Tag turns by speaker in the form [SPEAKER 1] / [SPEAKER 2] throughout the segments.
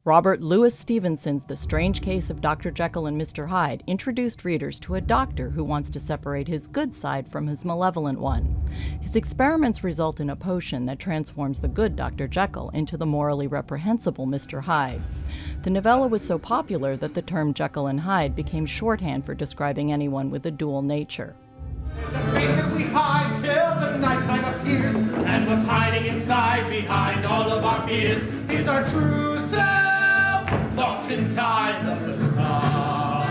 [SPEAKER 1] Robert Louis Stevenson's The Strange Case of Dr. Jekyll and Mr. Hyde introduced readers to a doctor who wants to separate his good side from his malevolent one. His experiments result in a potion that transforms the good Dr. Jekyll into the morally reprehensible Mr. Hyde. The novella was so popular that the term Jekyll and Hyde became shorthand for describing anyone with a dual nature.
[SPEAKER 2] There's a face that we hide till the nighttime appears, and what's hiding inside, behind all of our fears, is our true self, locked inside the facade.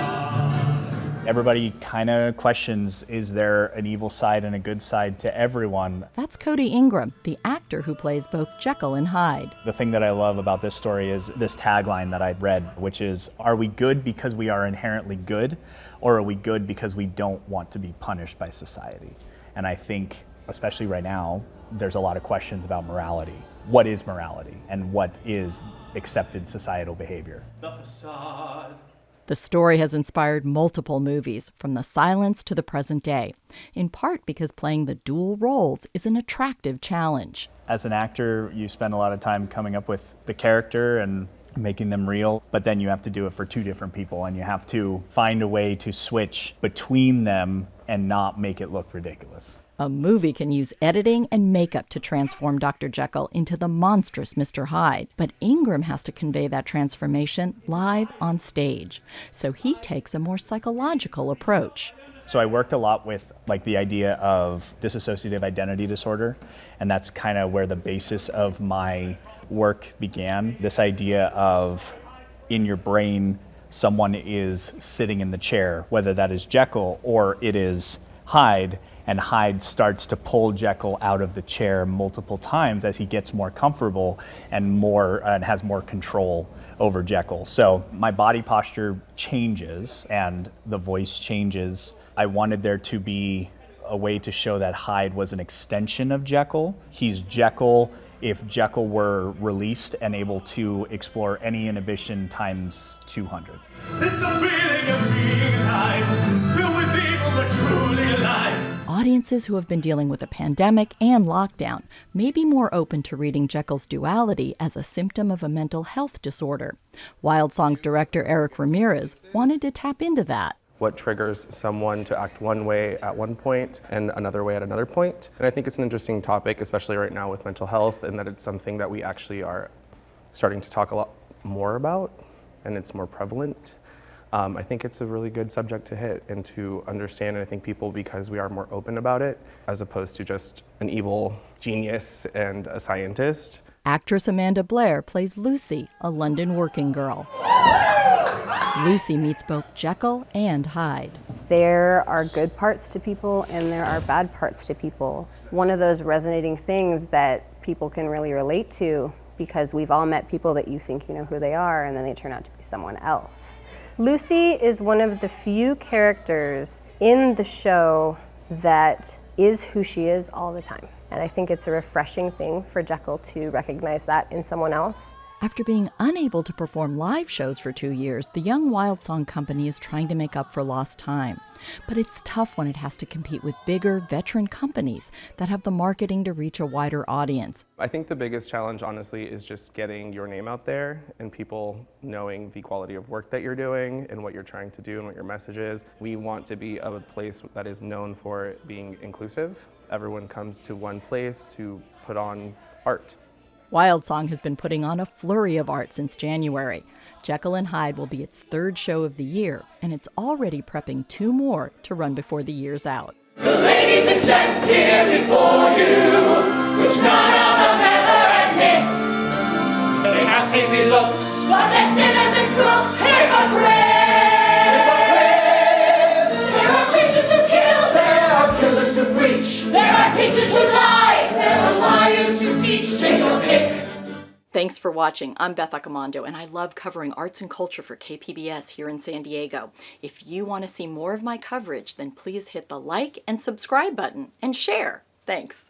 [SPEAKER 3] Everybody kind of questions, is there an evil side and a good side to everyone?
[SPEAKER 1] That's Cody Ingram, the actor who plays both Jekyll and Hyde.
[SPEAKER 3] The thing that I love about this story is this tagline that I read, which is, are we good because we are inherently good, or are we good because we don't want to be punished by society? And I think, especially right now, there's a lot of questions about morality. What is morality, and what is accepted societal behavior?
[SPEAKER 2] The facade.
[SPEAKER 1] The story has inspired multiple movies, from The Silence to the present day, in part because playing the dual roles is an attractive challenge.
[SPEAKER 3] As an actor, you spend a lot of time coming up with the character and making them real, but then you have to do it for two different people, and you have to find a way to switch between them and not make it look ridiculous.
[SPEAKER 1] A movie can use editing and makeup to transform Dr. Jekyll into the monstrous Mr. Hyde, but Ingram has to convey that transformation live on stage, so he takes a more psychological approach.
[SPEAKER 3] So I worked a lot with the idea of dissociative identity disorder, and that's kind of where the basis of my work began. This idea of, in your brain, someone is sitting in the chair, whether that is Jekyll or it is Hyde, and Hyde starts to pull Jekyll out of the chair multiple times as he gets more comfortable and has more control over Jekyll. So my body posture changes and the voice changes. I wanted there to be a way to show that Hyde was an extension of Jekyll. He's Jekyll if Jekyll were released and able to explore any inhibition times 200.
[SPEAKER 2] It's a feeling of being alive, filled with evil but truly alive.
[SPEAKER 1] Audiences who have been dealing with a pandemic and lockdown may be more open to reading Jekyll's duality as a symptom of a mental health disorder. Wildsong's director Eric Ramirez wanted to tap into that.
[SPEAKER 4] What triggers someone to act one way at one point and another way at another point. And I think it's an interesting topic, especially right now with mental health, and that it's something that we actually are starting to talk a lot more about, and it's more prevalent. I think it's a really good subject to hit and to understand, and I think people, because we are more open about it, as opposed to just an evil genius and a scientist.
[SPEAKER 1] Actress Amanda Blair plays Lucy, a London working girl. Lucy meets both Jekyll and Hyde.
[SPEAKER 5] There are good parts to people and there are bad parts to people. One of those resonating things that people can really relate to, because we've all met people that you think you know who they are and then they turn out to be someone else. Lucy is one of the few characters in the show that is who she is all the time. And I think it's a refreshing thing for Jekyll to recognize that in someone else.
[SPEAKER 1] After being unable to perform live shows for 2 years, the young Wildsong company is trying to make up for lost time. But it's tough when it has to compete with bigger, veteran companies that have the marketing to reach a wider audience.
[SPEAKER 4] I think the biggest challenge, honestly, is just getting your name out there and people knowing the quality of work that you're doing and what you're trying to do and what your message is. We want to be a place that is known for being inclusive. Everyone comes to one place to put on art.
[SPEAKER 1] Wildsong has been putting on a flurry of art since January. Jekyll and Hyde will be its third show of the year, and it's already prepping 2 more to run before the year's out.
[SPEAKER 6] The ladies and gents here before you, which none of them ever admits. They have saintly looks, but they're sinners and crooks, hypocrites! There are preachers who kill, there are killers who preach, there are teachers who lie, there are liars who teach. Take your pick.
[SPEAKER 1] Thanks for watching. I'm Beth Accomando, and I love covering arts and culture for KPBS here in San Diego. If you want to see more of my coverage, then please hit the like and subscribe button and share. Thanks.